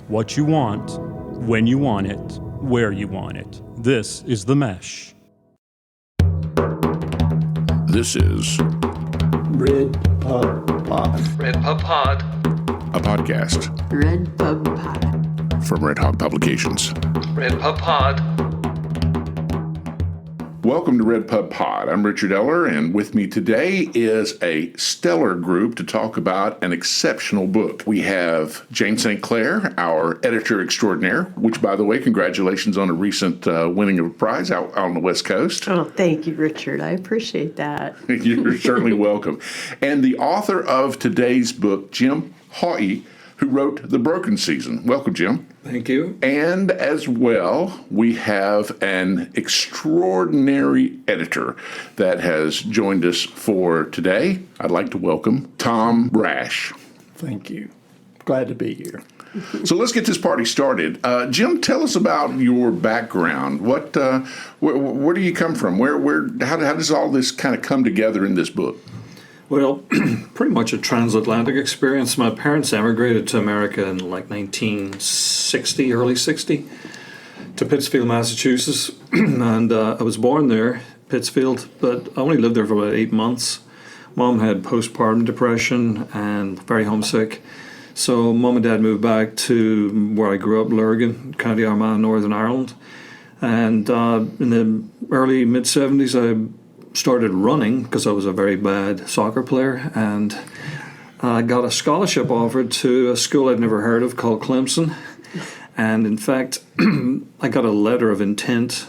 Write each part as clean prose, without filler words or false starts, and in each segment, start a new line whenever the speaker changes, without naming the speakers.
What you want, when you want it, where you want it. This is The Mesh.
This is
RedPubPod.
RedPubPod.
a podcast
RedPubPod.
from Red Hawk Publications.
RedPubPod.
Welcome to Red Pub Pod. I'm Richard Eller, and with me today is a stellar group to talk about an exceptional book. We have Jane St. Clair, our editor extraordinaire, which, by the way, congratulations on a recent winning of a prize out on the West Coast.
Oh, thank you, Richard. I appreciate that.
You're certainly welcome. And the author of today's book, Jim Haughey, who wrote The Broken Season. Welcome, Jim.
Thank you.
And as well, we have an extraordinary editor that has joined us for today. I'd like to welcome Tom Rash.
Thank you. Glad to be here.
So let's get this party started. Jim, tell us about your background. Where do you come from? How does all this kind of come together in this book?
Well, pretty much a transatlantic experience. My parents emigrated to America in like 1960, early 60, to Pittsfield, Massachusetts. And I was born there, Pittsfield, but I only lived there for about 8 months. Mom had postpartum depression and very homesick. So Mom and Dad moved back to where I grew up, Lurgan, County Armagh, Northern Ireland. And in the early mid-70s, I started running because I was a very bad soccer player, and I got a scholarship offered to a school I'd never heard of called Clemson. And in fact, I got a letter of intent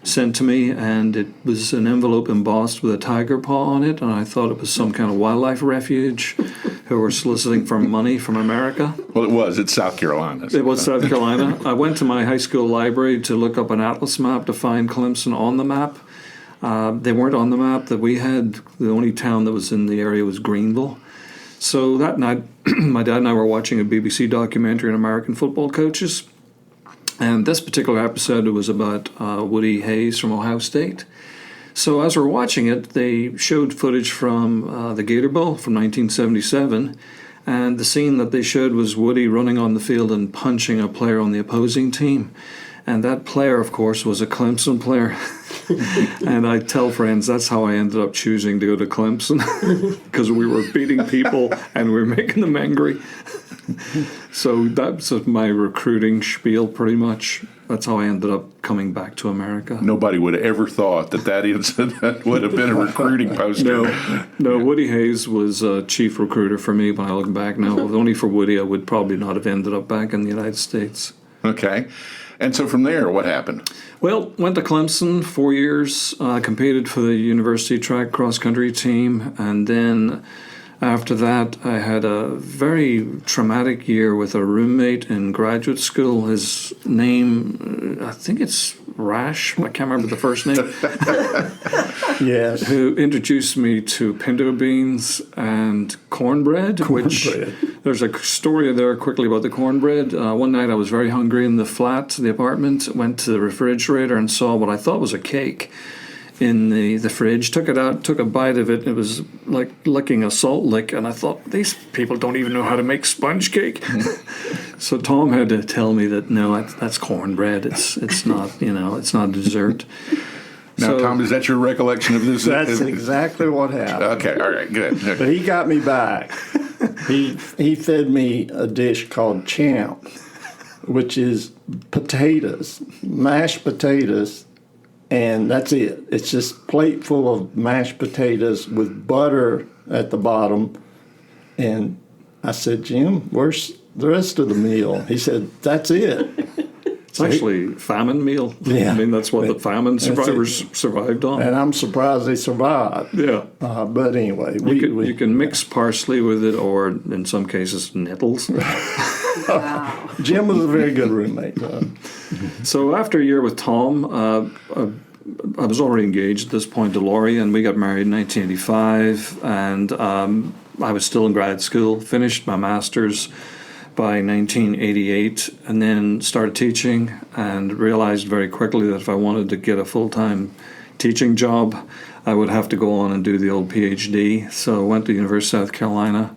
sent to me, and it was an envelope embossed with a tiger paw on it, and I thought it was some kind of wildlife refuge who were soliciting for money from America.
Well, it was. It's South Carolina.
It was South Carolina. I went to my high school library to look up an atlas map to find Clemson on the map. They weren't on the map that we had. The only town that was in the area was Greenville. So that night, my dad and I were watching a BBC documentary on American football coaches. And this particular episode was about Woody Hayes from Ohio State. So as we're watching it, they showed footage from the Gator Bowl from 1977. And the scene that they showed was Woody running on the field and punching a player on the opposing team. And that player, of course, was a Clemson player. And I tell friends that's how I ended up choosing to go to Clemson, because we were beating people and we were making them angry. So that's my recruiting spiel, pretty much. That's how I ended up coming back to America.
Nobody would have ever thought that incident would have been a recruiting poster.
No, Woody Hayes was a chief recruiter for me when I look back now. If only for Woody, I would probably not have ended up back in the United States.
Okay. And so from there, what happened?
Well, went to Clemson 4 years, competed for the university track cross-country team, and then after that, I had a very traumatic year with a roommate in graduate school. His name, I think it's Rash, I can't remember the first name.
Yes.
Who introduced me to pinto beans and cornbread, which there's a story there quickly about the cornbread. One night I was very hungry in the apartment, went to the refrigerator and saw what I thought was a cake in the fridge, took it out, took a bite of it. It was like licking a salt lick, and I thought, these people don't even know how to make sponge cake. So Tom had to tell me that, no, that's cornbread. It's not, it's not a dessert.
Now, Tom, is that your recollection of this?
That's exactly what happened.
Okay, all right, good.
But he got me back. He fed me a dish called champ, which is potatoes, mashed potatoes, and that's it. It's just plate full of mashed potatoes with butter at the bottom. And I said, Jim, where's the rest of the meal? He said, that's it.
It's actually a famine meal.
Yeah.
I mean, that's what the famine survivors survived on.
And I'm surprised they survived.
Yeah.
But anyway.
You can mix parsley with it, or in some cases, nettles.
Wow.
Jim was a very good roommate.
So after a year with Tom, I was already engaged at this point to Lori, and we got married in 1985. And I was still in grad school, finished my master's by 1988, and then started teaching and realized very quickly that if I wanted to get a full-time teaching job, I would have to go on and do the old PhD. So I went to the University of South Carolina,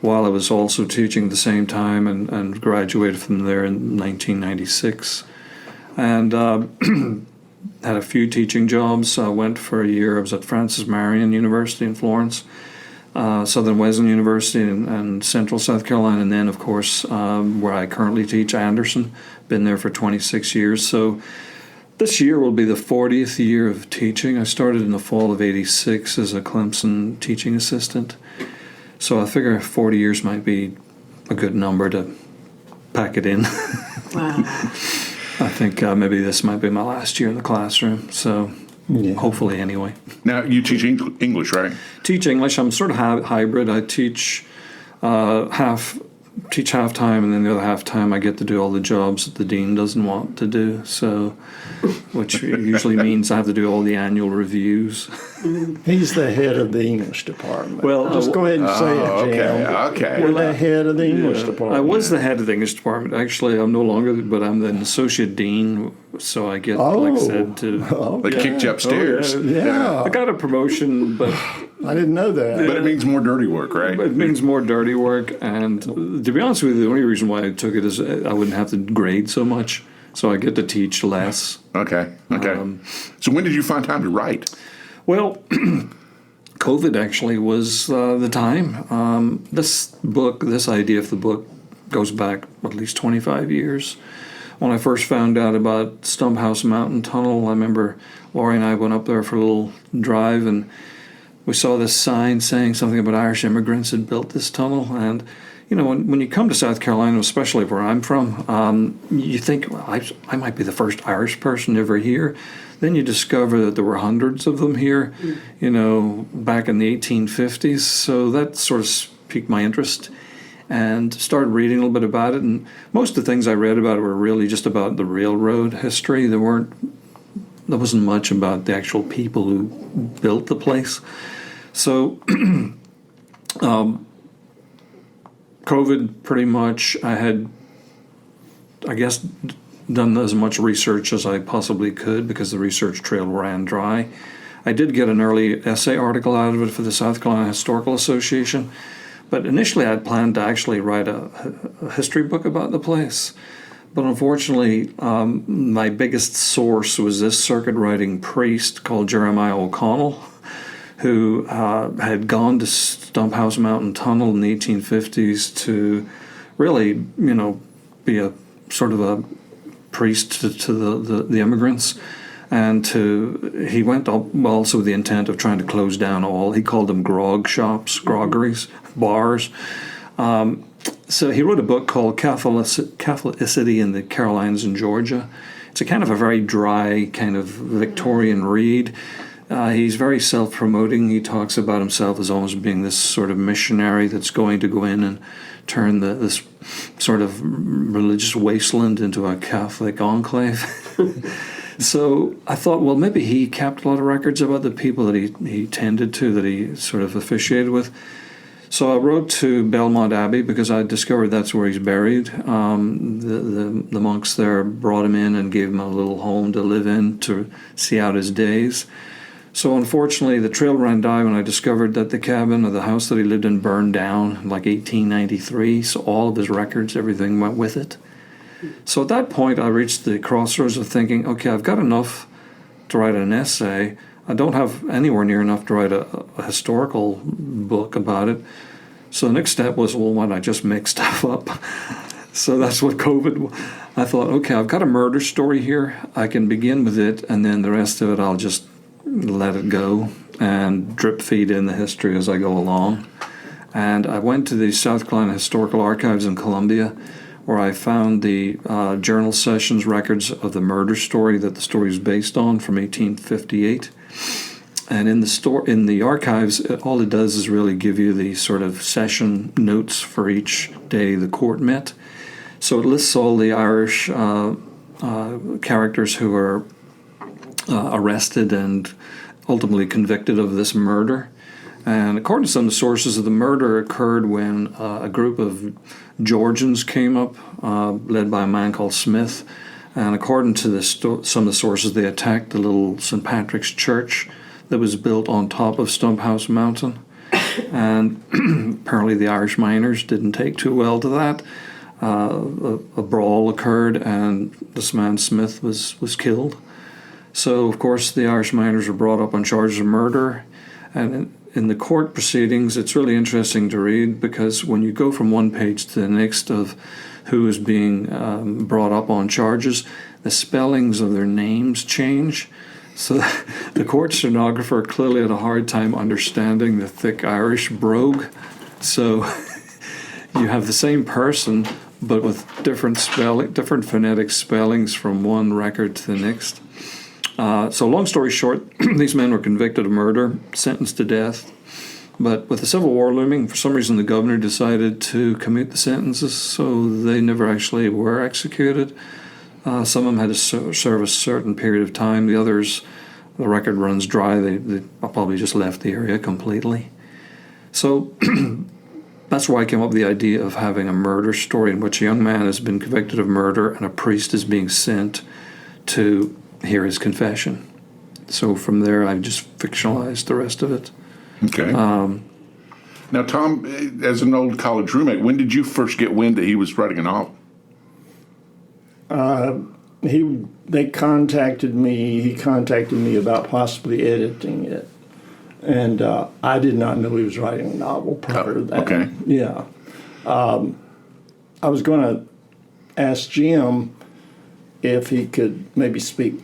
while I was also teaching at the same time, and graduated from there in 1996. And had a few teaching jobs. I went for a year. I was at Francis Marion University in Florence, Southern Wesleyan University and Central South Carolina, and then, of course, where I currently teach, Anderson. Been there for 26 years. So this year will be the 40th year of teaching. I started in the fall of '86 as a Clemson teaching assistant. So I figure 40 years might be a good number to pack it in.
Wow.
I think maybe this might be my last year in the classroom. So hopefully anyway.
Now, you teach English, right?
Teach English. I'm sort of hybrid. I teach half time, and then the other half time I get to do all the jobs that the dean doesn't want to do. So, which usually means I have to do all the annual reviews.
He's the head of the English department.
Well,
just go ahead and say it, Jim.
Okay.
You're the head of the English department.
I was the head of the English department. Actually, I'm no longer, but I'm the associate dean. So I get, like I said, to.
They kicked you upstairs.
Yeah.
I got a promotion, but
I didn't know that.
But it means more dirty work, right?
it means more dirty work. And to be honest with you, the only reason why I took it is I wouldn't have to grade so much. So I get to teach less.
Okay. So when did you find time to write?
Well, COVID actually was the time. This idea of the book goes back at least 25 years. When I first found out about Stumphouse Mountain Tunnel, I remember Laurie and I went up there for a little drive, and we saw this sign saying something about Irish immigrants had built this tunnel. And, you know, when you come to South Carolina, especially where I'm from, you think, well, I might be the first Irish person ever here. Then you discover that there were hundreds of them here, you know, back in the 1850s. So that sort of piqued my interest, and started reading a little bit about it. And most of the things I read about it were really just about the railroad history. There wasn't much about the actual people who built the place. So COVID, pretty much, I had, I guess, done as much research as I possibly could because the research trail ran dry. I did get an early essay article out of it for the South Carolina Historical Association, but initially I had planned to actually write a history book about the place. But unfortunately, my biggest source was this circuit-riding priest called Jeremiah O'Connell, who had gone to Stumphouse Mountain Tunnel in the 1850s to really, you know, be a sort of a priest to the immigrants. And he went up also with the intent of trying to close down all, he called them grog shops, groggeries, bars. So he wrote a book called Catholicity in the Carolinas and Georgia. It's a kind of a very dry, kind of Victorian read. He's very self-promoting. He talks about himself as almost being this sort of missionary that's going to go in and turn this sort of religious wasteland into a Catholic enclave. So I thought, well, maybe he kept a lot of records about the people that he tended to, that he sort of officiated with. So I wrote to Belmont Abbey because I discovered that's where he's buried. The monks there brought him in and gave him a little home to live in to see out his days. So unfortunately, the trail ran dry when I discovered that the cabin or the house that he lived in burned down in like 1893. So all of his records, everything went with it. So at that point, I reached the crossroads of thinking, okay, I've got enough to write an essay. I don't have anywhere near enough to write a historical book about it. So the next step was, well, why don't I just make stuff up? So that's what COVID. I thought, okay, I've got a murder story here. I can begin with it, and then the rest of it, I'll just let it go and drip feed in the history as I go along. And I went to the South Carolina Historical Archives in Columbia, where I found the journal sessions records of the murder story that the story is based on from 1858. And in the archives, all it does is really give you the sort of session notes for each day the court met. So it lists all the Irish characters who were arrested and ultimately convicted of this murder. And according to some of the sources, the murder occurred when a group of Georgians came up, led by a man called Smith. And according to some of the sources, they attacked the little St. Patrick's Church that was built on top of Stumphouse Mountain. And apparently the Irish miners didn't take too well to that. A brawl occurred, and this man Smith was killed. So, of course, the Irish miners were brought up on charges of murder. And in the court proceedings, it's really interesting to read, because when you go from one page to the next of who is being brought up on charges, the spellings of their names change. So the court stenographer clearly had a hard time understanding the thick Irish brogue. So you have the same person, but with different phonetic spellings from one record to the next. So long story short, these men were convicted of murder, sentenced to death. But with the Civil War looming, for some reason the governor decided to commute the sentences, so they never actually were executed. Some of them had to serve a certain period of time. The others, the record runs dry. They probably just left the area completely. So that's why I came up with the idea of having a murder story in which a young man has been convicted of murder and a priest is being sent to hear his confession. So from there, I've just fictionalized the rest of it.
Okay. Now, Tom, as an old college roommate, when did you first get wind that he was writing a novel?
They contacted me. He contacted me about possibly editing it, and I did not know he was writing a novel prior to that.
Okay.
Yeah. I was going to ask Jim if he could maybe speak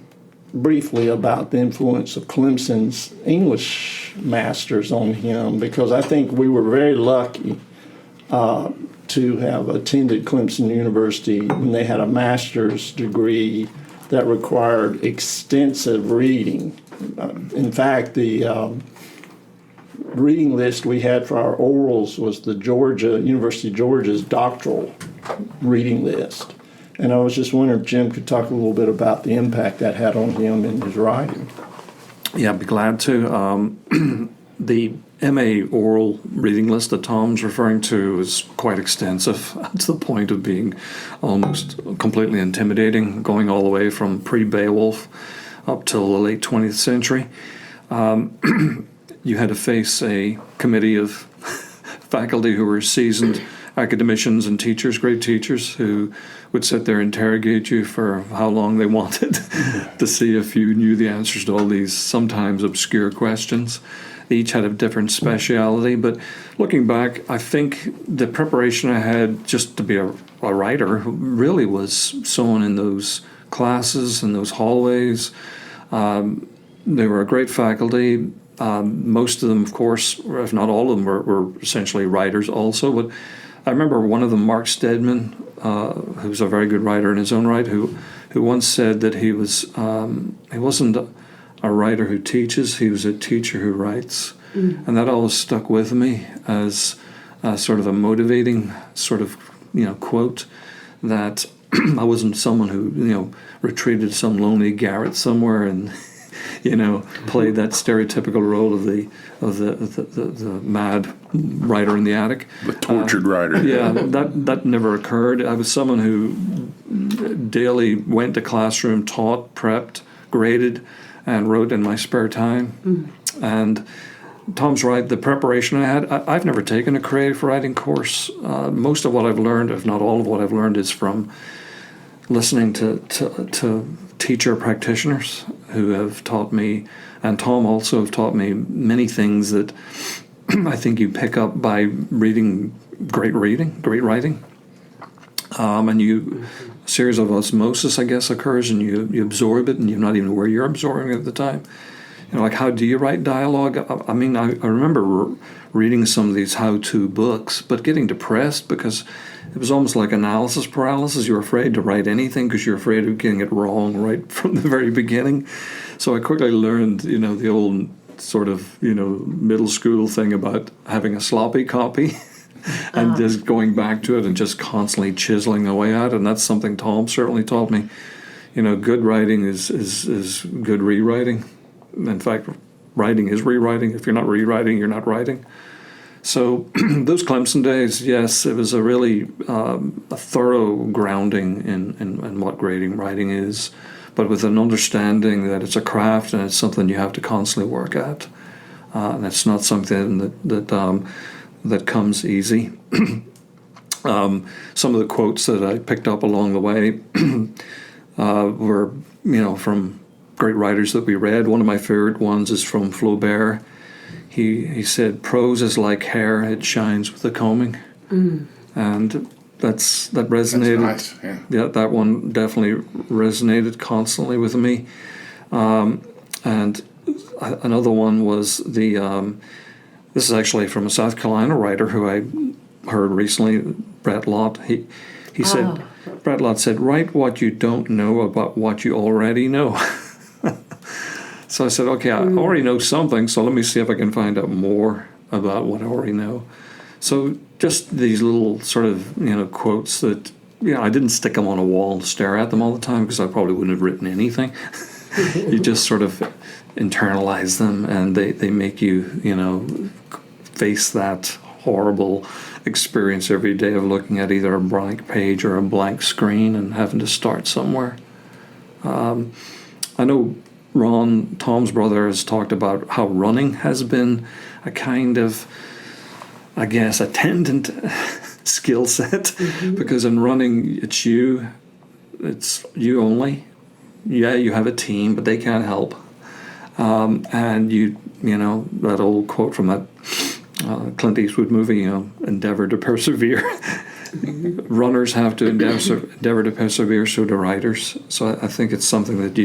briefly about the influence of Clemson's English masters on him, because I think we were very lucky to have attended Clemson University when they had a master's degree that required extensive reading. In fact, the reading list we had for our orals was the University of Georgia's doctoral reading list. And I was just wondering if Jim could talk a little bit about the impact that had on him in his writing.
Yeah, I'd be glad to. The MA oral reading list that Tom's referring to is quite extensive, to the point of being almost completely intimidating, going all the way from pre-Beowulf up till the late 20th century. You had to face a committee of faculty who were seasoned academicians and teachers, great teachers, who would sit there and interrogate you for how long they wanted to see if you knew the answers to all these sometimes obscure questions. They each had a different speciality, but looking back, I think the preparation I had just to be a writer really was sown in those classes and those hallways. They were a great faculty. Most of them, of course, if not all of them, were essentially writers also. But I remember one of them, Mark Stedman, who's a very good writer in his own right, who once said that he wasn't a writer who teaches, he was a teacher who writes. Mm. And that always stuck with me as sort of a motivating sort of, quote, that I wasn't someone who, retreated to some lonely garret somewhere and, played that stereotypical role of the mad writer in the attic.
The tortured writer.
Yeah, that never occurred. I was someone who daily went to classroom, taught, prepped, graded, and wrote in my spare time. Mm. And Tom's right, the preparation I had, I've never taken a creative writing course. Most of what I've learned, if not all of what I've learned, is from listening to teacher practitioners who have taught me, and Tom also have taught me many things that I think you pick up by reading, great writing. And a series of osmosis, I guess, occurs, and you absorb it, and you're not even aware you're absorbing it at the time. Like, how do you write dialogue? I mean, I remember reading some of these how-to books, but getting depressed because it was almost like analysis paralysis. You're afraid to write anything because you're afraid of getting it wrong right from the very beginning. So I quickly learned, the old sort of, middle school thing about having a sloppy copy and just going back to it and just constantly chiseling away at it. And that's something Tom certainly taught me. Good writing is good rewriting. In fact, writing is rewriting. If you're not rewriting, you're not writing. So those Clemson days, yes, it was a really a thorough grounding in what writing is, but with an understanding that it's a craft and it's something you have to constantly work at. and it's not something that comes easy. Some of the quotes that I picked up along the way were, from great writers that we read. One of my favorite ones is from Flaubert. He said, "Prose is like hair; it shines with the combing," and that resonated.
That's nice. Yeah.
That one definitely resonated constantly with me. And another one was this is actually from a South Carolina writer who I heard recently, Lott. He said, Lott said, "Write what you don't know about what you already know." So I said, okay, I already know something, so let me see if I can find out more about what I already know. So just these little sort of, quotes that, I didn't stick them on a wall and stare at them all the time because I probably wouldn't have written anything. You just sort of internalize them, and they make you, face that horrible experience every day of looking at either a blank page or a blank screen and having to start somewhere. I know Ron, Tom's brother, has talked about how running has been a kind of, I guess, attendant skill set, because in running it's you only. Yeah, you have a team, but they can't help. And that old quote from that Clint Eastwood movie, endeavor to persevere. Runners have to endeavor to persevere, so do writers. So I think it's something that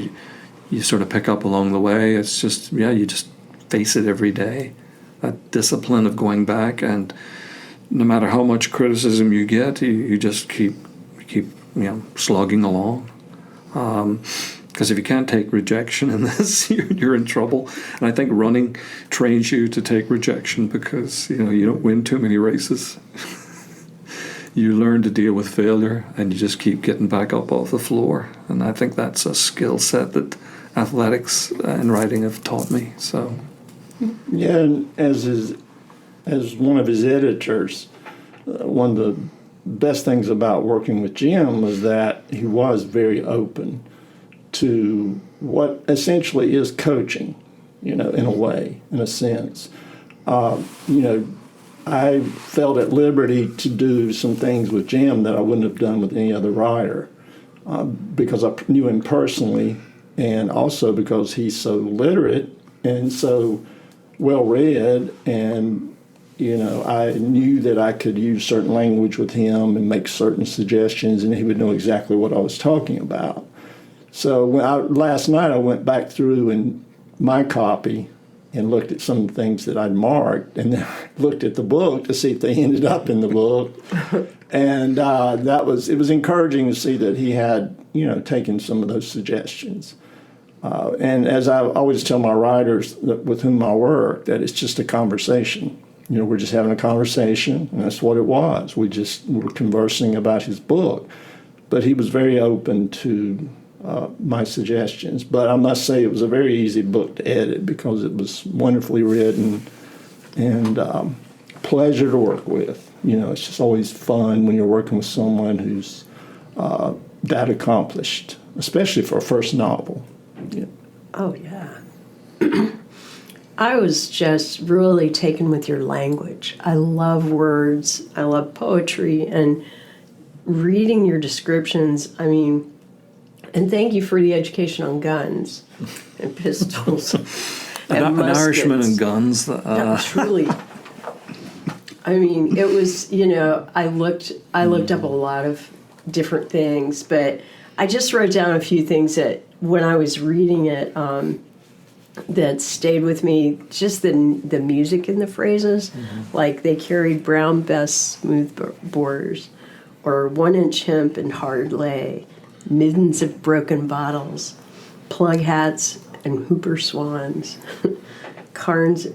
you sort of pick up along the way. It's just, you just face it every day. That discipline of going back, and no matter how much criticism you get, you just keep slogging along. Because if you can't take rejection in this, you're in trouble. And I think running trains you to take rejection because, you don't win too many races. You learn to deal with failure, and you just keep getting back up off the floor. And I think that's a skill set that athletics and writing have taught me. So,
yeah, and as one of his editors, one of the best things about working with Jim was that he was very open to what essentially is coaching, in a way, in a sense. I felt at liberty to do some things with Jim that I wouldn't have done with any other writer because I knew him personally, and also because he's so literate and so well-read, and I knew that I could use certain language with him and make certain suggestions, and he would know exactly what I was talking about. So last night I went back through in my copy and looked at some of the things that I'd marked, and then looked at the book to see if they ended up in the book. And it was encouraging to see that he had, taken some of those suggestions. And as I always tell my writers with whom I work, that it's just a conversation. We're just having a conversation, and that's what it was. We just were conversing about his book. But he was very open to my suggestions. But I must say it was a very easy book to edit because it was wonderfully written and pleasure to work with. It's just always fun when you're working with someone who's that accomplished, especially for a first novel. Yeah.
Oh, yeah. I was just really taken with your language. I love words. I love poetry. And reading your descriptions, and thank you for the education on guns and pistols and
an Irishman and guns.
Truly. It was, I looked up a lot of different things, but I just wrote down a few things that when I was reading it that stayed with me, just the music in the phrases. Like they carried brown best smooth borders, or 1-inch hemp and hard lay, middens of broken bottles, plug hats and hooper swans, carns.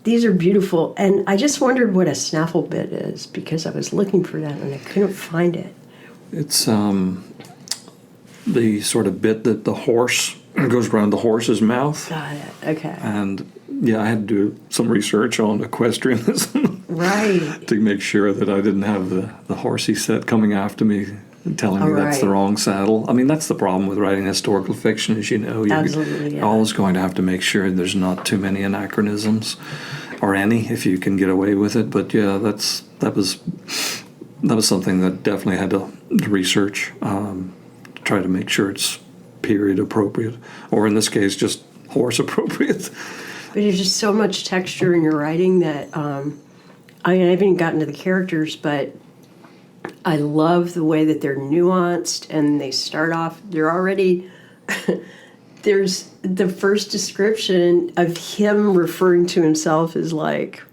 These are beautiful. And I just wondered what a snaffle bit is because I was looking for that and I couldn't find it.
It's the sort of bit that the horse goes around the horse's mouth.
Got it. Okay.
And I had to do some research on equestrianism.
Right.
To make sure that I didn't have the horsey set coming after me telling me that's the
Right.
wrong saddle. I mean, that's the problem with writing historical fiction, as you know.
Absolutely, yeah.
You're always going to have to make sure there's not too many anachronisms, or any, if you can get away with it. But yeah, that was something that definitely had to research, try to make sure it's period appropriate, or in this case, just horse appropriate.
But there's just so much texture in your writing that, I mean, I haven't even gotten to the characters, but I love the way that they're nuanced and they start off, they're already, there's the first description of him referring to himself as like,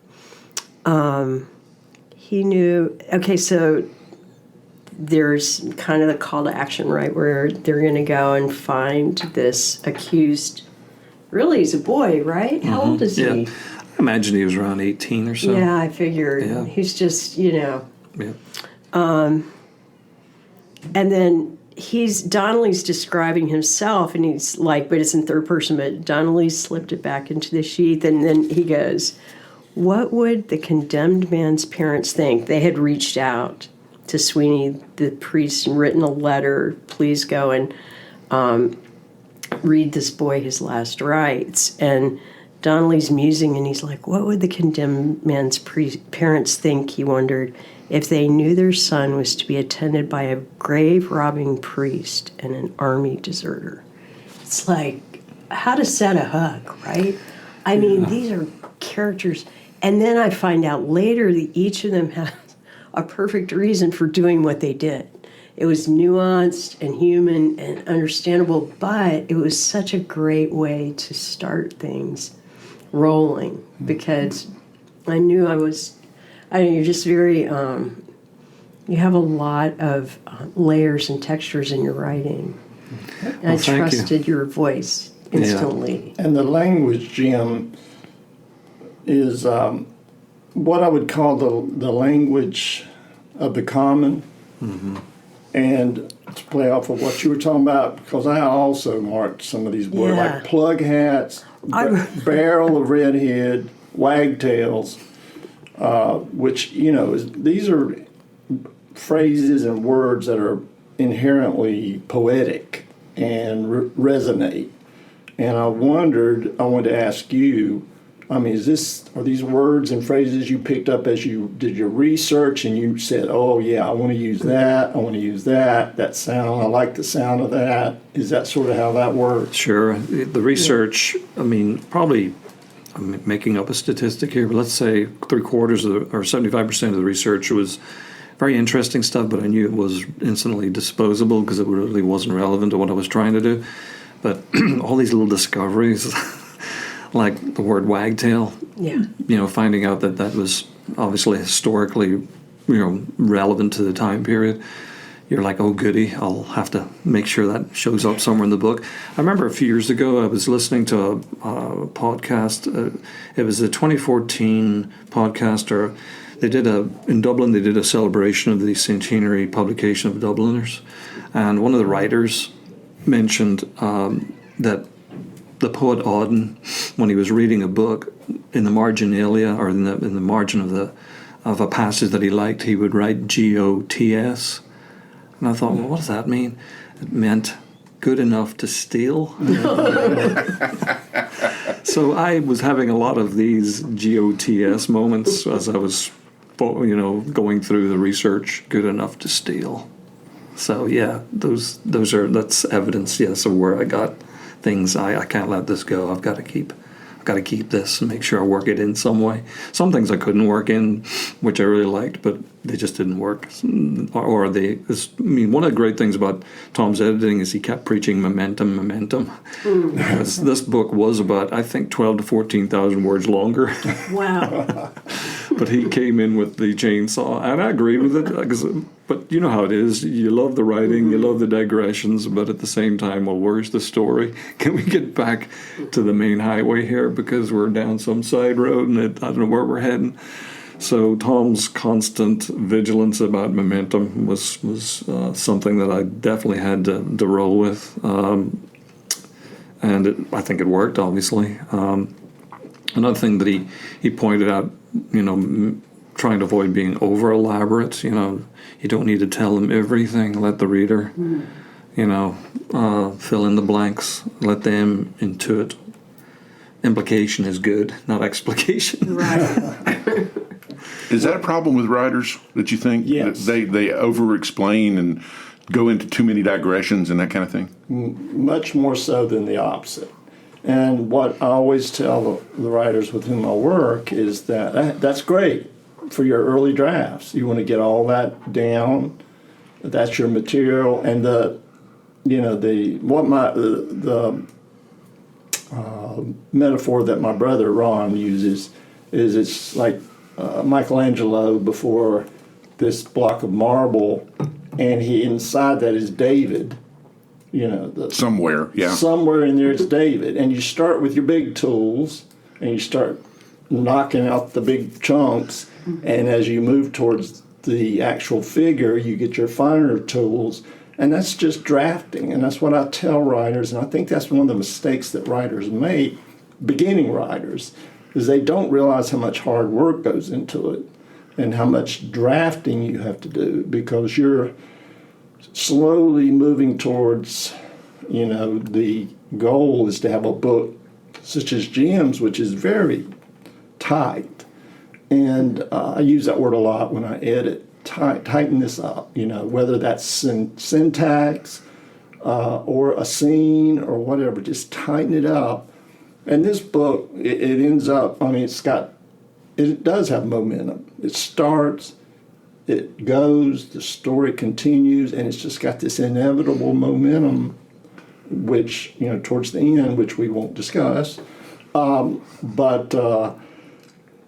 he knew, okay, so there's kind of the call to action, right, where they're going to go and find this accused. Really, he's a boy, right? How old is he?
I imagine he was around 18 or so.
Yeah, I figured.
Yeah.
He's just, you know.
Yeah.
And then Donnelly's describing himself, and he's like, but it's in third person, but Donnelly slipped it back into the sheath, and then he goes, what would the condemned man's parents think? They had reached out to Sweeney, the priest, and written a letter, please go and read this boy his last rites. And Donnelly's musing, and he's like, what would the condemned man's parents think, he wondered, if they knew their son was to be attended by a grave-robbing priest and an army deserter? It's like, how to set a hook, right? I mean, these are characters. And then I find out later that each of them has a perfect reason for doing what they did. It was nuanced and human and understandable, but it was such a great way to start things rolling, because I knew you're just very, you have a lot of layers and textures in your writing. And I trusted your voice instantly.
And the language, Jim, is what I would call the language of the common.
Mm-hmm.
And to play off of what you were talking about, because I also marked some of these words,
Yeah.
like plug hats, barrel of redhead, wagtails, which, these are phrases and words that are inherently poetic and resonate. And I wanted to ask you, I mean, are these words and phrases you picked up as you did your research and you said, oh yeah, I want to use that, that sound, I like the sound of that. Is that sort of how that works?
Sure. The research, I mean, probably, I'm making up a statistic here, but let's say 75% of the research was very interesting stuff, but I knew it was instantly disposable because it really wasn't relevant to what I was trying to do. But all these little discoveries, like the word wagtail, finding out that was obviously historically, relevant to the time period. You're like, oh goody, I'll have to make sure that shows up somewhere in the book. I remember a few years ago I was listening to a podcast. It was a 2014 podcast, in Dublin they did a celebration of the centenary publication of Dubliners, and one of the writers mentioned that the poet Auden, when he was reading a book, in the marginalia, or in the margin of a passage that he liked, he would write GOTS. And I thought, well, what does that mean? It meant good enough to steal. So I was having a lot of these GOTS moments as I was, going through the research. Good enough to steal. So yeah, that's evidence, yes, of where I got things. I can't let this go. I've got to keep this and make sure I work it in some way. Some things I couldn't work in, which I really liked, but they just didn't work. One of the great things about Tom's editing is he kept preaching momentum. Because this book was about, I think, 12 to 14,000 words longer.
Wow.
But he came in with the chainsaw, and I agreed with it. But you know how it is. You love the writing, you love the digressions, but at the same time, well, where's the story? Can we get back to the main highway here? Because we're down some side road, and I don't know where we're heading. So Tom's constant vigilance about momentum was something that I definitely had to roll with. And I think it worked, obviously. Another thing that he pointed out, trying to avoid being over elaborate. You don't need to tell them everything. Let the reader, fill in the blanks. Let them intuit. Implication is good, not explication.
Right.
Is that a problem with writers that you think?
Yes.
They over-explain and go into too many digressions and that kind of thing?
Much more so than the opposite. And what I always tell the writers with whom I work is that that's great for your early drafts. You want to get all that down. That's your material. And the metaphor that my brother Ron uses is it's like Michelangelo before this block of marble, and inside that is David.
Somewhere, yeah.
Somewhere in there it's David. And you start with your big tools and you start knocking out the big chunks. And as you move towards the actual figure, you get your finer tools. And that's just drafting. And that's what I tell writers. And I think that's one of the mistakes that writers make, beginning writers, is they don't realize how much hard work goes into it and how much drafting you have to do, because you're slowly moving towards, the goal is to have a book such as Jim's, which is very tight. And I use that word a lot when I edit. Tighten this up, whether that's syntax or a scene or whatever, just tighten it up. And this book, it ends up, it does have momentum. It starts, it goes, the story continues, and it's just got this inevitable momentum, which, towards the end, which we won't discuss. That's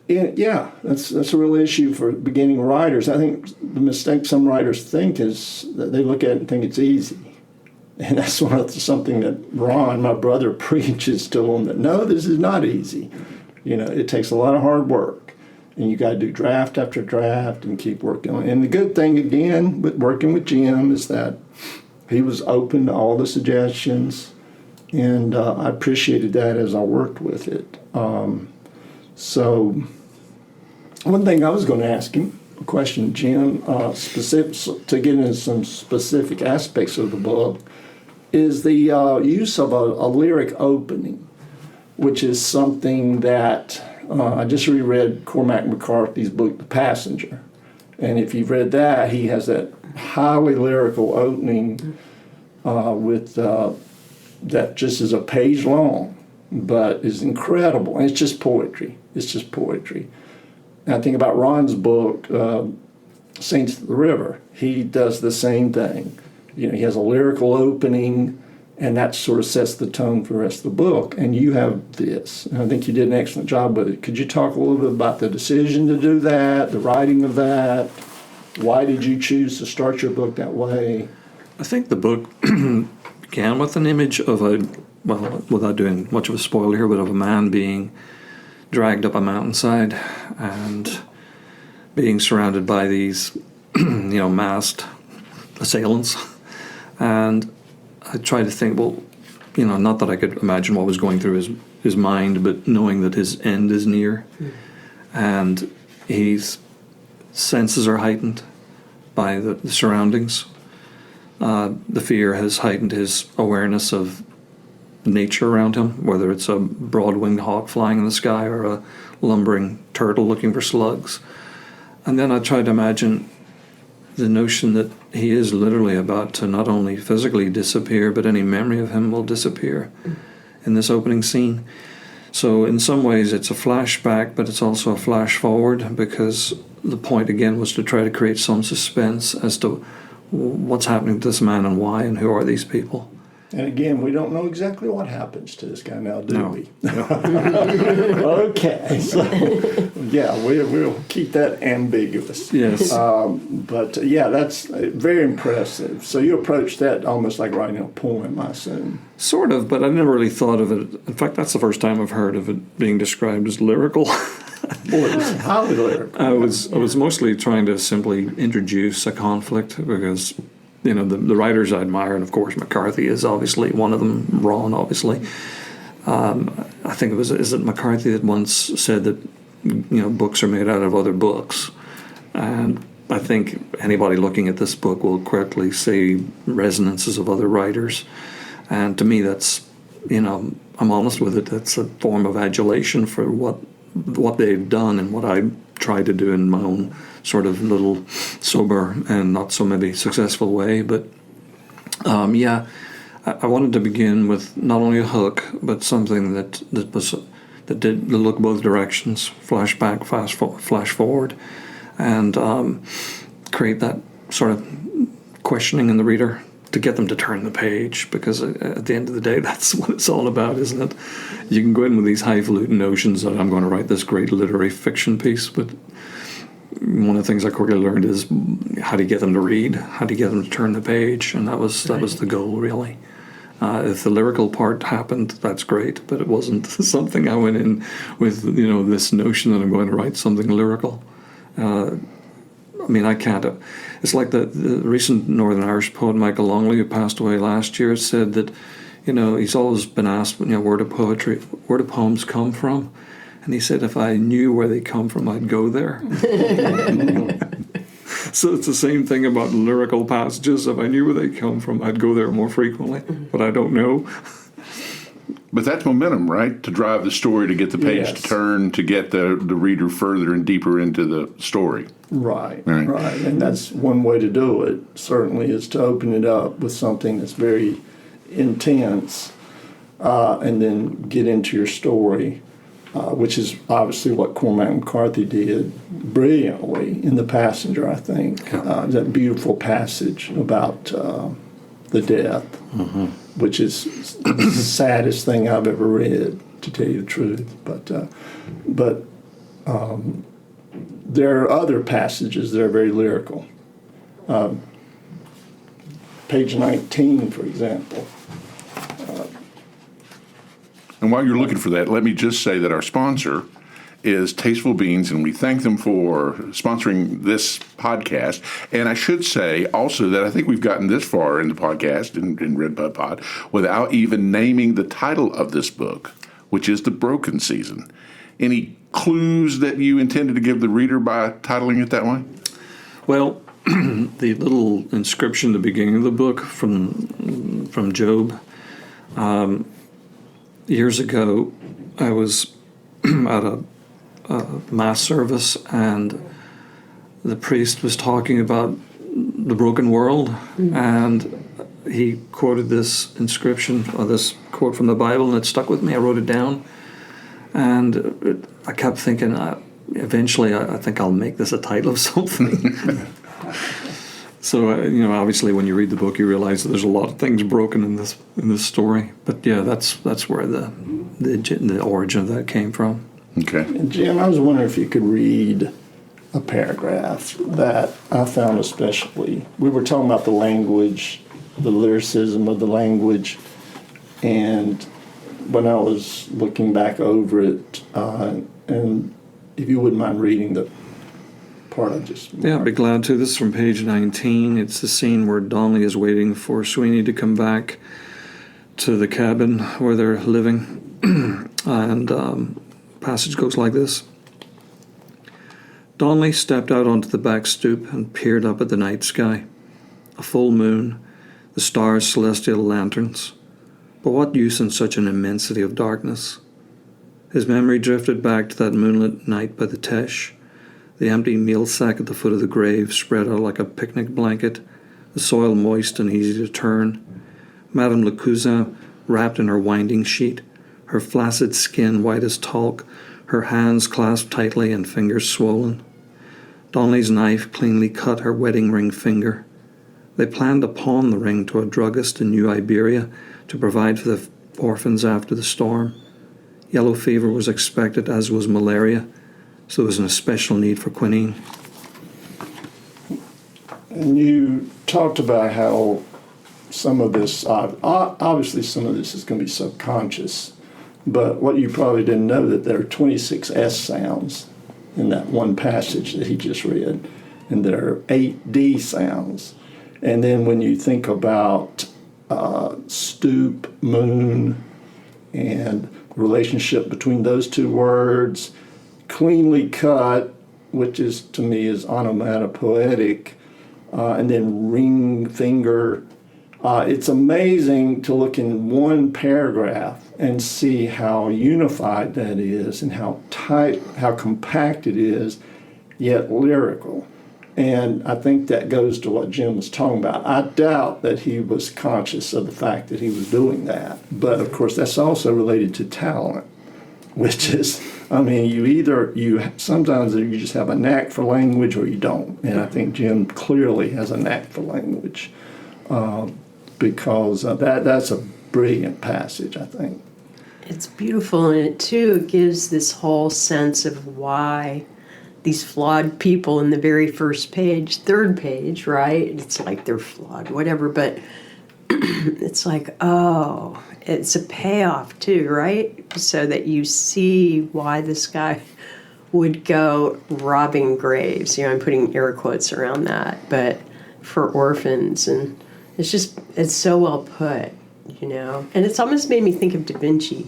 a real issue for beginning writers. I think the mistake some writers think is that they look at it and think it's easy. And that's something that Ron, my brother, preaches to them, that no, this is not easy. It takes a lot of hard work. And you got to do draft after draft and keep working on it. And the good thing, again, with working with Jim is that he was open to all the suggestions. And I appreciated that as I worked with it. So one thing I was going to ask him, a question, Jim, specific, to get into some specific aspects of the book, is the use of a lyric opening, which is something that I just reread Cormac McCarthy's book, The Passenger. And if you've read that, he has that highly lyrical opening with that just is a page long, but is incredible. And it's just poetry. It's just poetry. And I think about Ron's book, Saints of the River. He does the same thing. He has a lyrical opening, and that sort of sets the tone for the rest of the book. And you have this. And I think you did an excellent job with it. Could you talk a little bit about the decision to do that, the writing of that? Why did you choose to start your book that way?
I think the book began with an image of without doing much of a spoiler here, but of a man being dragged up a mountainside and being surrounded by these, masked assailants. And I tried to think, not that I could imagine what was going through his mind, but knowing that his end is near. And his senses are heightened by the surroundings. The fear has heightened his awareness of nature around him, whether it's a broad-winged hawk flying in the sky or a lumbering turtle looking for slugs. And then I tried to imagine the notion that he is literally about to not only physically disappear, but any memory of him will disappear in this opening scene. So in some ways it's a flashback, but it's also a flash forward, because the point again was to try to create some suspense as to what's happening to this man and why, and who are these people.
And again, we don't know exactly what happens to this guy now, do we?
No.
Okay, so we'll keep that ambiguous.
Yes.
That's very impressive. So you approach that almost like writing a poem, I assume.
Sort of, but I never really thought of it. In fact, that's the first time I've heard of it being described as lyrical.
Boy, it was highly lyrical.
I was mostly trying to simply introduce a conflict, because the writers I admire, and of course McCarthy is obviously one of them, Ron obviously. I think is it McCarthy that once said that books are made out of other books. And I think anybody looking at this book will quickly see resonances of other writers. And to me, that's, I'm honest with it, that's a form of adulation for what they've done and what I try to do in my own sort of little sober and not so maybe successful way. But I wanted to begin with not only a hook, but something that did look both directions, flash back, flash forward, and create that sort of questioning in the reader to get them to turn the page, because at the end of the day, that's what it's all about, isn't it? You can go in with these highfalutin notions that I'm going to write this great literary fiction piece, but one of the things I quickly learned is how do you get them to read, how do you get them to turn the page, and that was the goal, really. If the lyrical part happened, that's great, but it wasn't something I went in with, this notion that I'm going to write something lyrical. I can't. It's like the recent Northern Irish poet Michael Longley, who passed away last year, said that, he's always been asked, where do poems come from? And he said, if I knew where they come from, I'd go there. So it's the same thing about lyrical passages. If I knew where they come from, I'd go there more frequently, but I don't know.
But that's momentum, right? To drive the story, to get the page to turn, to get the reader further and deeper into the story.
Right. And that's one way to do it, certainly, is to open it up with something that's very intense and then get into your story, which is obviously what Cormac McCarthy did brilliantly in The Passenger, I think. That beautiful passage about the death, which is the saddest thing I've ever read, to tell you the truth. But there are other passages that are very lyrical. Page 19, for example.
And while you're looking for that, let me just say that our sponsor is Tasteful Beans, and we thank them for sponsoring this podcast. And I should say also that I think we've gotten this far in the podcast, in RedPubPod, without even naming the title of this book, which is The Broken Season. Any clues that you intended to give the reader by titling it that way?
Well, the little inscription at the beginning of the book from Job, years ago, I was at a mass service, and the priest was talking about the broken world, and he quoted this inscription, or this quote from the Bible, and it stuck with me. I wrote it down, and I kept thinking, eventually I think I'll make this a title of something. So, obviously when you read the book, you realize that there's a lot of things broken in this story. But yeah, that's where the origin of that came from.
Okay.
And Jim, I was wondering if you could read a paragraph that I found especially. We were talking about the language, the lyricism of the language, and when I was looking back over it, and if you wouldn't mind reading the part I just marked.
Yeah, I'd be glad to. This is from page 19. It's the scene where Donnelly is waiting for Sweeney to come back to the cabin where they're living. And passage goes like this. Donnelly stepped out onto the back stoop and peered up at the night sky. A full moon, the stars celestial lanterns. But what use in such an immensity of darkness? His memory drifted back to that moonlit night by the Teche, the empty meal sack at the foot of the grave spread out like a picnic blanket, the soil moist and easy to turn. Madame Le Cousin wrapped in her winding sheet, her flaccid skin white as talc, her hands clasped tightly and fingers swollen. Donnelly's knife cleanly cut her wedding ring finger. They planned to pawn the ring to a druggist in New Iberia to provide for the orphans after the storm. Yellow fever was expected, as was malaria, so there was an especial need for quinine.
And you talked about how some of this, obviously some of this is going to be subconscious, but what you probably didn't know that there are 26 S sounds in that one passage that he just read, and there are 8 D sounds. And then when you think about stoop, moon, and the relationship between those two words, cleanly cut, which is to me is onomatopoetic, and then ring finger. It's amazing to look in one paragraph and see how unified that is and how tight, how compact it is, yet lyrical. And I think that goes to what Jim was talking about. I doubt that he was conscious of the fact that he was doing that. But of course, that's also related to talent, which is, I mean, sometimes you just have a knack for language or you don't. And I think Jim clearly has a knack for language because that's a brilliant passage, I think.
It's beautiful, and it too gives this whole sense of why these flawed people in the very first page, third page, right? It's like they're flawed, whatever, but it's like, oh, it's a payoff too, right? So that you see why this guy would go robbing graves. I'm putting air quotes around that, but for orphans, and it's so well put, And it's almost made me think of Da Vinci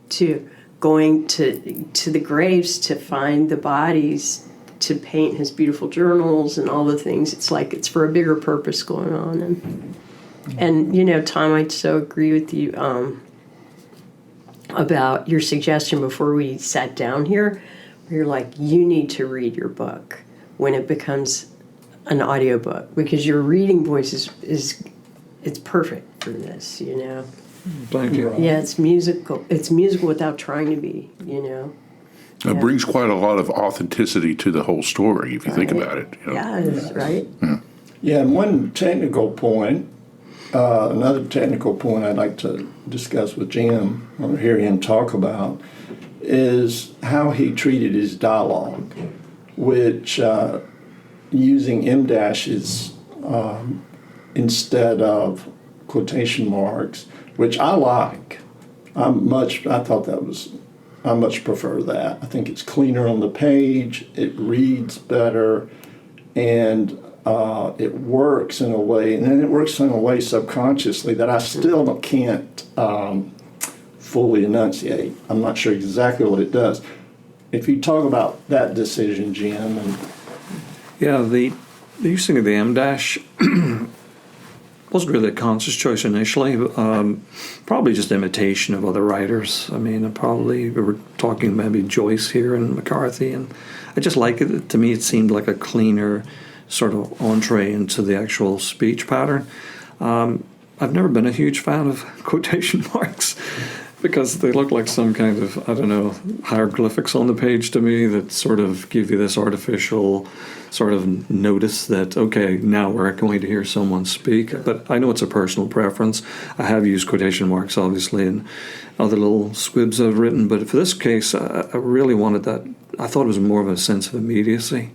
too. Going to the graves to find the bodies, to paint his beautiful journals and all the things. It's like it's for a bigger purpose going on. And Tom, I so agree with you about your suggestion before we sat down here, where you're like, you need to read your book when it becomes an audiobook, because your reading voice is it's perfect for this,
Thank you.
Yeah, it's musical. It's musical without trying to be,
It brings quite a lot of authenticity to the whole story, if you think about it.
Yeah, right?
Yeah, and one technical point, another technical point I'd like to discuss with Jim, or hear him talk about, is how he treated his dialogue, which using em dashes instead of quotation marks, which I like. I much prefer that. I think it's cleaner on the page, it reads better, and it works in a way, and then it works in a way subconsciously that I still can't fully enunciate. I'm not sure exactly what it does. If you talk about that decision, Jim, and
Yeah, the using of the em dash wasn't really a conscious choice initially. Probably just imitation of other writers. I mean, we were talking maybe Joyce here and McCarthy, and I just like it. To me, it seemed like a cleaner sort of entree into the actual speech pattern. I've never been a huge fan of quotation marks because they look like some kind of, I don't know, hieroglyphics on the page to me that sort of give you this artificial sort of notice that, okay, now we're going to hear someone speak. But I know it's a personal preference. I have used quotation marks, obviously, in other little squibs I've written. But for this case, I really wanted that. I thought it was more of a sense of immediacy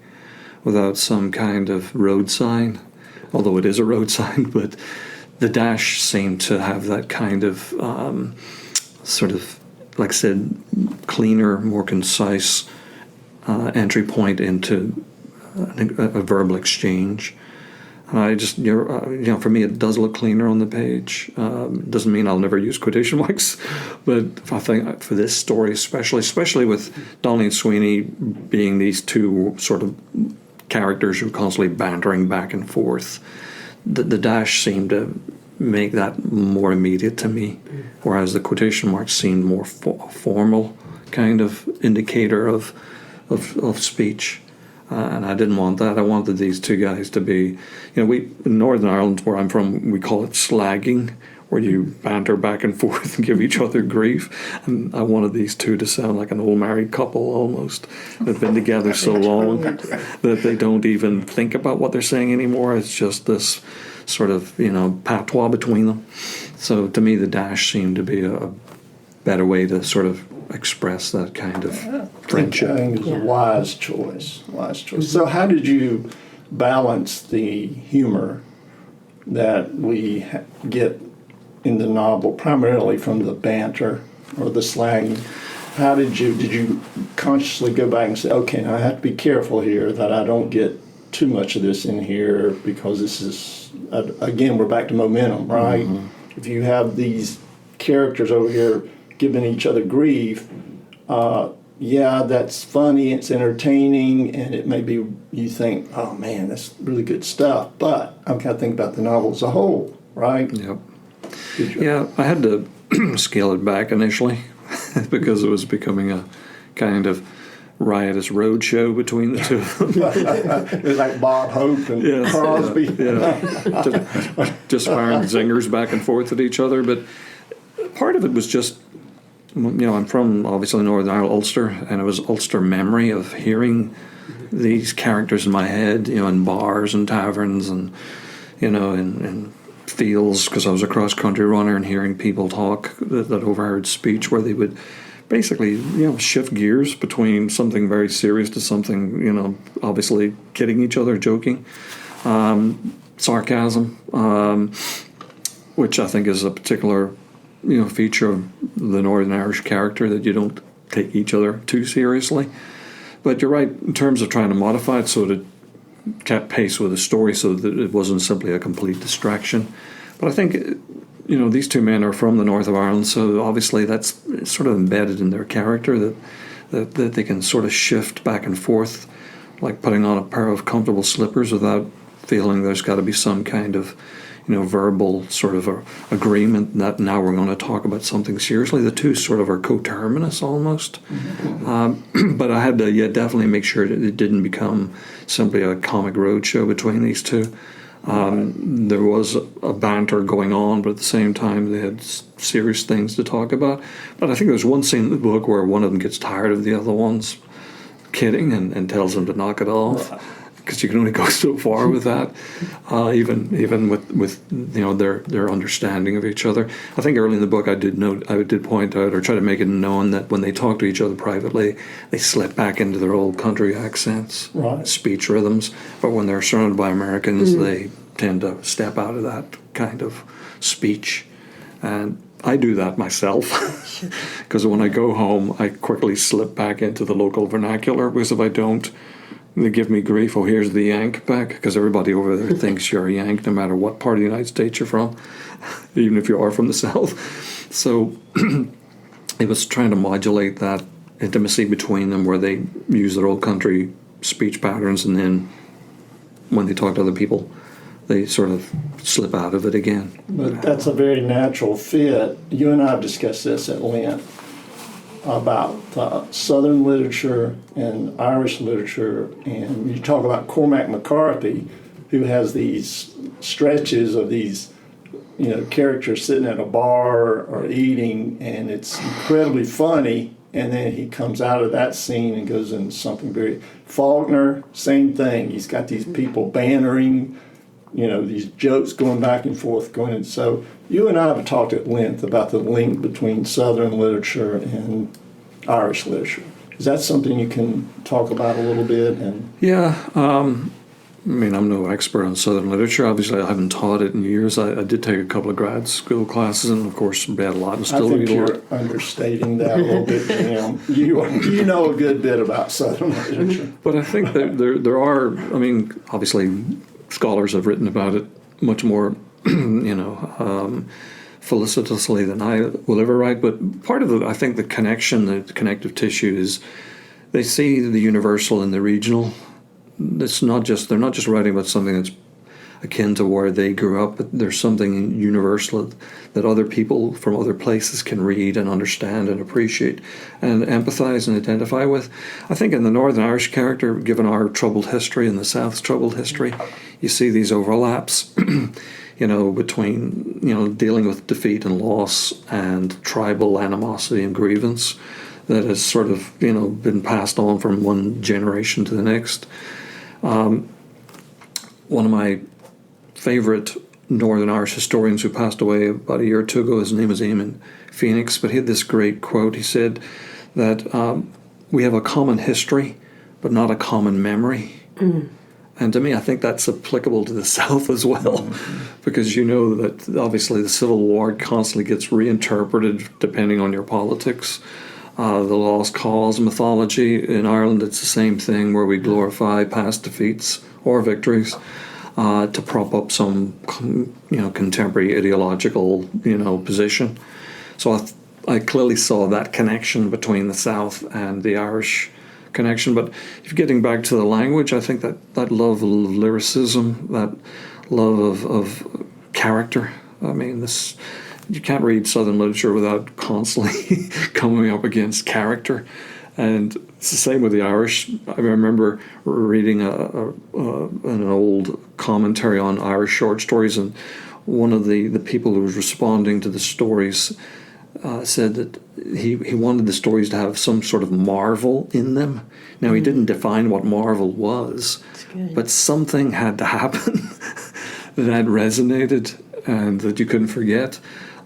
without some kind of road sign, although it is a road sign. But the dash seemed to have that kind of sort of, like I said, cleaner, more concise entry point into a verbal exchange. I just, for me, it does look cleaner on the page. Doesn't mean I'll never use quotation marks, but I think for this story, especially with Donnelly and Sweeney being these two sort of characters who are constantly bantering back and forth, the dash seemed to make that more immediate to me, whereas the quotation marks seemed more formal kind of indicator of speech. And I didn't want that. I wanted these two guys to be, in Northern Ireland, where I'm from, we call it slagging, where you banter back and forth and give each other grief. And I wanted these two to sound like an old married couple almost. They've been together so long that they don't even think about what they're saying anymore. It's just this sort of, patois between them. So to me, the dash seemed to be a better way to sort of express that kind of friendship.
I think it's a wise choice. So how did you balance the humor that we get in the novel, primarily from the banter or the slang? How did you consciously go back and say, okay, now I have to be careful here that I don't get too much of this in here, because this is, again, we're back to momentum, right? Mm-hmm. If you have these characters over here giving each other grief, yeah, that's funny, it's entertaining, and it may be, you think, oh man, that's really good stuff. But I'm kind of thinking about the novel as a whole, right?
Yep. Yeah, I had to scale it back initially because it was becoming a kind of riotous roadshow between the two of them.
It's like Bob Hope and Crosby.
Just firing zingers back and forth at each other. But part of it was just, I'm from obviously Northern Ireland, Ulster, and it was Ulster memory of hearing these characters in my head, in bars and taverns and, in fields, because I was a cross-country runner, and hearing people talk that overheard speech where they would basically, shift gears between something very serious to something, obviously kidding each other, joking, sarcasm, which I think is a particular, feature of the Northern Irish character, that you don't take each other too seriously. But you're right, in terms of trying to modify it so that it kept pace with the story so that it wasn't simply a complete distraction. But I think, these two men are from the north of Ireland, so obviously that's sort of embedded in their character, that they can sort of shift back and forth, like putting on a pair of comfortable slippers without feeling there's got to be some kind of, verbal sort of agreement that now we're going to talk about something seriously. The two sort of are coterminous almost. Mm-hmm. But I had to definitely make sure that it didn't become simply a comic roadshow between these two. There was a banter going on, but at the same time they had serious things to talk about. But I think there's one scene in the book where one of them gets tired of the other one's kidding and tells him to knock it off, because you can only go so far with that, even with their understanding of each other. I think early in the book I did point out or try to make it known that when they talk to each other privately, they slip back into their old country accents, speech rhythms. But when they're surrounded by Americans, they tend to step out of that kind of speech. And I do that myself, because when I go home, I quickly slip back into the local vernacular, because if I don't, they give me grief. Oh, here's the Yank back, because everybody over there thinks you're a Yank no matter what part of the United States you're from, even if you are from the South. So it was trying to modulate that intimacy between them, where they use their old country speech patterns, and then when they talk to other people, they sort of slip out of it again.
But that's a very natural fit. You and I have discussed this at length about Southern literature and Irish literature, and you talk about Cormac McCarthy, who has these stretches of these, characters sitting at a bar or eating, and it's incredibly funny, and then he comes out of that scene and goes into something very... Faulkner, same thing. He's got these people bantering, these jokes going back and forth, so you and I have talked at length about the link between Southern literature and Irish literature. Is that something you can talk about a little bit?
I'm no expert on Southern literature. Obviously, I haven't taught it in years. I did take a couple of grad school classes, and of course, read a lot and still read a lot.
I think you're understating that a little bit, Jim. You know a good bit about Southern literature.
But I think that there are, obviously, scholars have written about it much more, felicitously than I will ever write. But part of I think the connective tissue is they see the universal and the regional. They're not just writing about something that's akin to where they grew up, but there's something universal that other people from other places can read and understand and appreciate and empathize and identify with. I think in the Northern Irish character, given our troubled history and the South's troubled history, you see these overlaps, between, dealing with defeat and loss and tribal animosity and grievance that has sort of, been passed on from one generation to the next. One of my favorite Northern Irish historians who passed away about a year or two ago, his name was Eamon Phoenix, but he had this great quote. He said that we have a common history, but not a common memory. Mm. And to me, I think that's applicable to the South as well, because that obviously the Civil War constantly gets reinterpreted depending on your politics. The Lost Cause mythology in Ireland, it's the same thing, where we glorify past defeats or victories to prop up some, contemporary ideological, position. So I clearly saw that connection between the South and the Irish connection. But if getting back to the language, I think that love of lyricism, that love of character. I mean, you can't read Southern literature without constantly coming up against character. And it's the same with the Irish. I remember reading an old commentary on Irish short stories, and one of the people who was responding to the stories said that he wanted the stories to have some sort of marvel in them. Now, he didn't define what marvel was, but something had to happen that resonated and that you couldn't forget.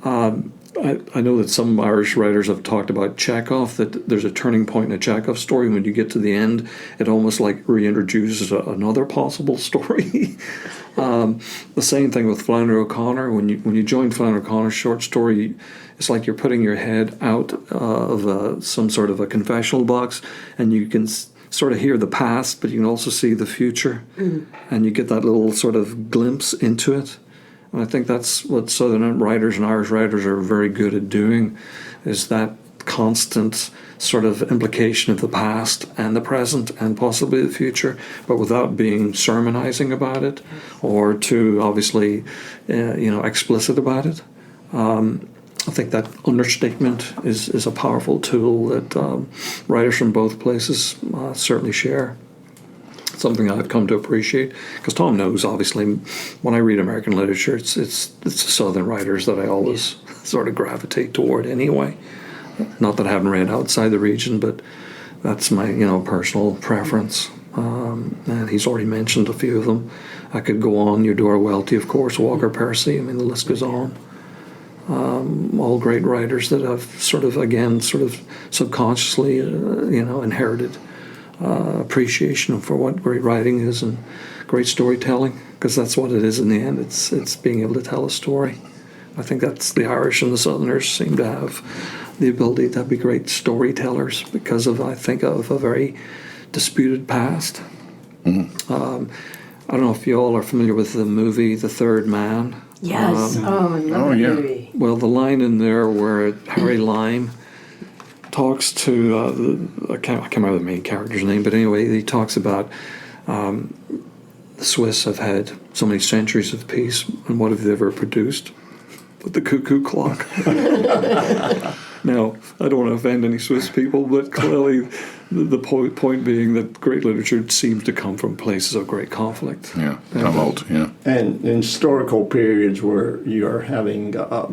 I know that some Irish writers have talked about Chekhov, that there's a turning point in a Chekhov story. When you get to the end, it almost like reintroduces another possible story. The same thing with Flannery O'Connor. When you join Flannery O'Connor's short story, it's like you're putting your head out of some sort of a confessional box, and you can sort of hear the past, but you can also see the future, and you get that little sort of glimpse into it. And I think that's what Southern writers and Irish writers are very good at doing, is that constant sort of implication of the past and the present and possibly the future, but without being sermonizing about it or too obviously, explicit about it. I think that understatement is a powerful tool that writers from both places certainly share. Something I've come to appreciate, because Tom knows, obviously, when I read American literature, it's the Southern writers that I always sort of gravitate toward anyway. Not that I haven't read outside the region, but that's my personal preference. And he's already mentioned a few of them. I could go on. Eudora Welty, of course, Walker Percy. I mean, the list goes on. All great writers that I've sort of subconsciously, inherited. Appreciation for what great writing is and great storytelling, because that's what it is in the end. It's being able to tell a story. I think that's the Irish and the Southerners seem to have the ability to be great storytellers because of, I think, of a very disputed past. Mm-hmm. I don't know if you all are familiar with the movie The Third Man.
Yes. I love that movie.
Well, the line in there where Harry Lime talks to I can't remember the main character's name, but anyway, he talks about the Swiss have had so many centuries of peace, and what have they ever produced? But the cuckoo clock. Now, I don't want to offend any Swiss people, but clearly the point being that great literature seems to come from places of great conflict.
Yeah, tumult, yeah.
And in historical periods where you are having a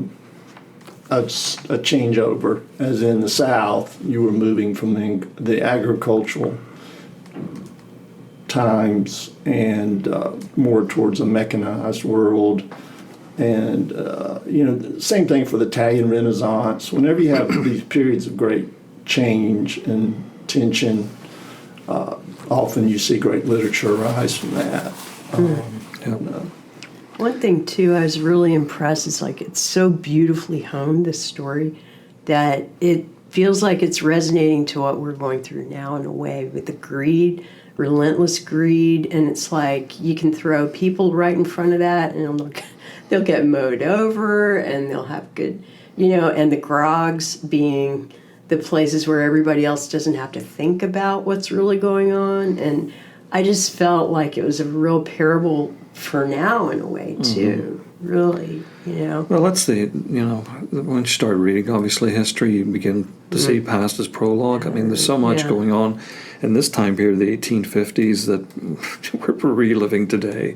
changeover, as in the South, you were moving from the agricultural times and more towards a mechanized world. And, same thing for the Italian Renaissance. Whenever you have these periods of great change and tension, often you see great literature arise from that.
One thing, too, I was really impressed. It's like it's so beautifully honed, this story, that it feels like it's resonating to what we're going through now in a way, with the greed, relentless greed. And it's like you can throw people right in front of that and they'll get mowed over and they'll have good, and the grogs being the places where everybody else doesn't have to think about what's really going on. And I just felt like it was a real parable for now in a way too, really,
Well, that's once you start reading, obviously, history, you begin to see past as prologue. I mean, there's so much going on in this time period, the 1850s, that we're reliving today,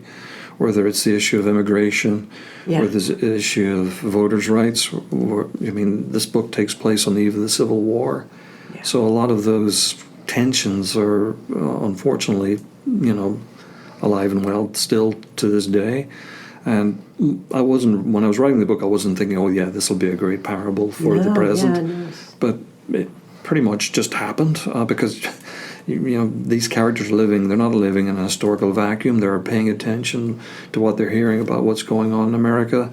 whether it's the issue of immigration or the issue of voters' rights. This book takes place on the eve of the Civil War. Yeah. So a lot of those tensions are, unfortunately, alive and well still to this day. And when I was writing the book, I wasn't thinking, this will be a great parable for the present. Yeah, but it pretty much just happened because, these characters are living, they're not living in a historical vacuum. They're paying attention to what they're hearing about what's going on in America.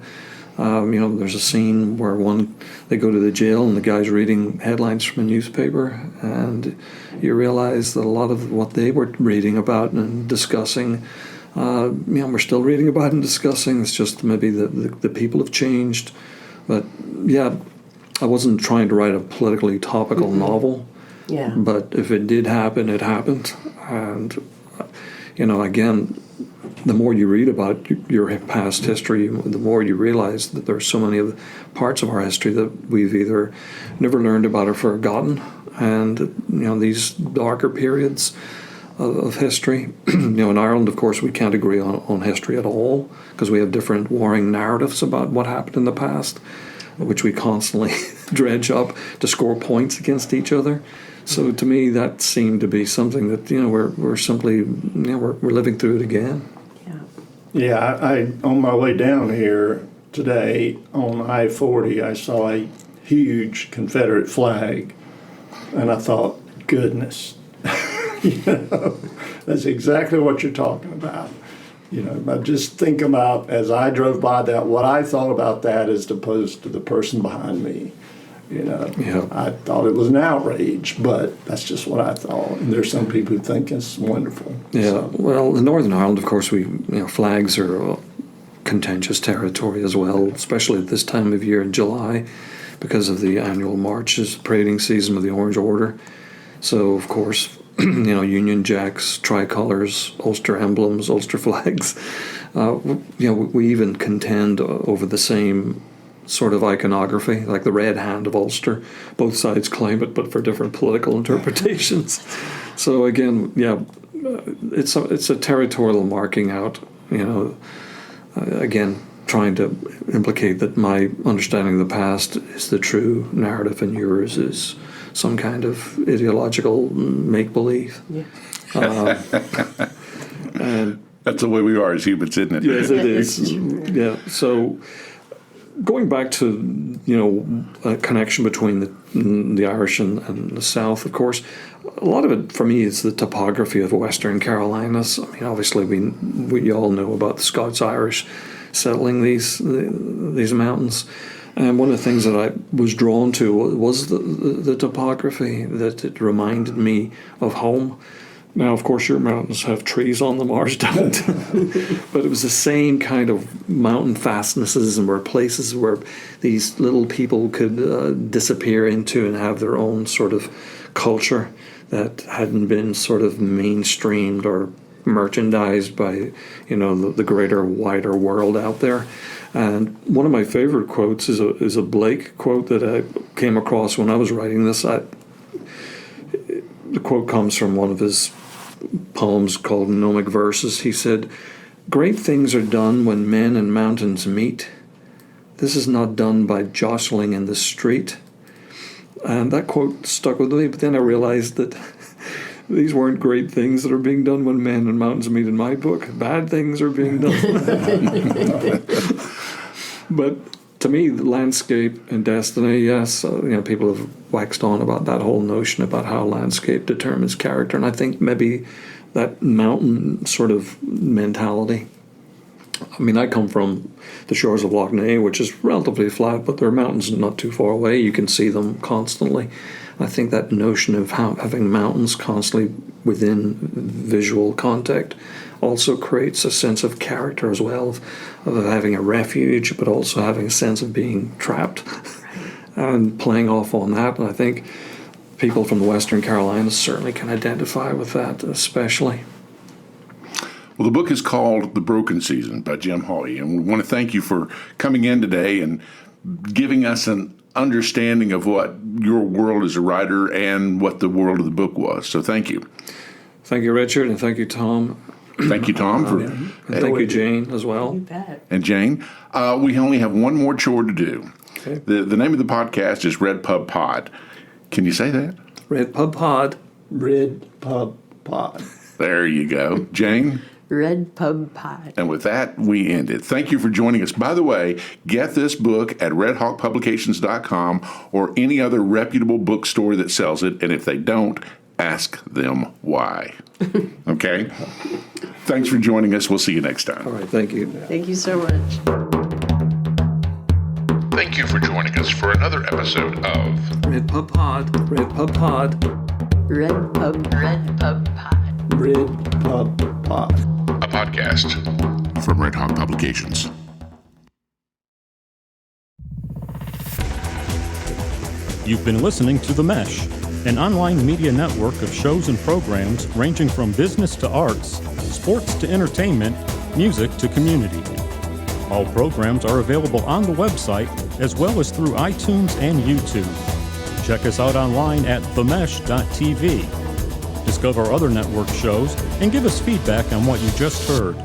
There's a scene where they go to the jail and the guy's reading headlines from a newspaper, and you realize that a lot of what they were reading about and discussing, we're still reading about and discussing. It's just maybe the people have changed. But I wasn't trying to write a politically topical novel.
Yeah.
But if it did happen, it happened. And, again, the more you read about your past history, the more you realize that there are so many of the parts of our history that we've either never learned about or forgotten. And, these darker periods of history. In Ireland, of course, we can't agree on history at all because we have different warring narratives about what happened in the past, which we constantly dredge up to score points against each other. So to me, that seemed to be something that we're simply we're living through it again.
Yeah, I on my way down here today on I-40, I saw a huge Confederate flag, and I thought, goodness, that's exactly what you're talking about. I just think about, as I drove by that, what I thought about that as opposed to the person behind me. I thought it was an outrage, but that's just what I thought. And there's some people who think it's wonderful.
Yeah,
So.
well, in Northern Ireland, of course, flags are contentious territory as well, especially at this time of year in July, because of the annual marches, parading season of the Orange Order. So, of course, Union Jacks, tricolors, Ulster emblems, Ulster flags. We even contend over the same sort of iconography, like the red hand of Ulster. Both sides claim it, but for different political interpretations. So again, it's a territorial marking out. Again, trying to implicate that my understanding of the past is the true narrative and yours is some kind of ideological make-believe.
Yeah.
And
That's the way we are as humans, isn't it?
yes, it is. Yeah. So going back to a connection between the Irish and the South, of course, a lot of it for me is the topography of Western Carolinas. I mean, obviously we all know about the Scots-Irish settling these mountains. And one of the things that I was drawn to was the topography, that it reminded me of home. Now, of course, your mountains have trees on them, ours don't. But it was the same kind of mountain fastnesses and were places where these little people could disappear into and have their own sort of culture that hadn't been sort of mainstreamed or merchandised by, the greater, wider world out there. And one of my favorite quotes is a Blake quote that I came across when I was writing this. The quote comes from one of his poems called Gnomic Verses. He said, "Great things are done when men and mountains meet. This is not done by jostling in the street." And that quote stuck with me, but then I realized that these weren't great things that are being done when men and mountains meet in my book. Bad things are being done. But to me, the landscape and destiny, yes, people have waxed on about that whole notion about how landscape determines character. And I think maybe that mountain sort of mentality. I mean, I come from the shores of Loch Ness, which is relatively flat, but there are mountains not too far away. You can see them constantly. I think that notion of having mountains constantly within visual contact also creates a sense of character as well, of having a refuge, but also having a sense of being trapped and playing off on that. And I think people from the Western Carolinas certainly can identify with that, especially.
Well, the book is called The Broken Season by Jim Haughey, and we want to thank you for coming in today and giving us an understanding of what your world as a writer and what the world of the book was. So thank you.
Thank you, Richard, and thank you, Tom.
Thank you, Tom.
And thank you, Jane, as well.
You bet.
And Jane, we only have one more chore to do.
Okay.
The name of the podcast is RedPubPod. Can you say that?
RedPubPod.
RedPubPod.
There you go. Jane?
RedPubPod.
And with that, we end it. Thank you for joining us. By the way, get this book at redhawkpublications.com or any other reputable bookstore that sells it. And if they don't, ask them why. Okay? Thanks for joining us. We'll see you next time.
All right, thank you.
Thank you so much.
Thank you for joining us for another episode of
RedPubPod. RedPubPod.
RedPubPod.
RedPubPod.
a podcast from Red Hawk Publications.
You've been listening to The Mesh, an online media network of shows and programs ranging from business to arts, sports to entertainment, music to community. All programs are available on the website as well as through iTunes and YouTube. Check us out online at themesh.tv. Discover other network shows and give us feedback on what you just heard.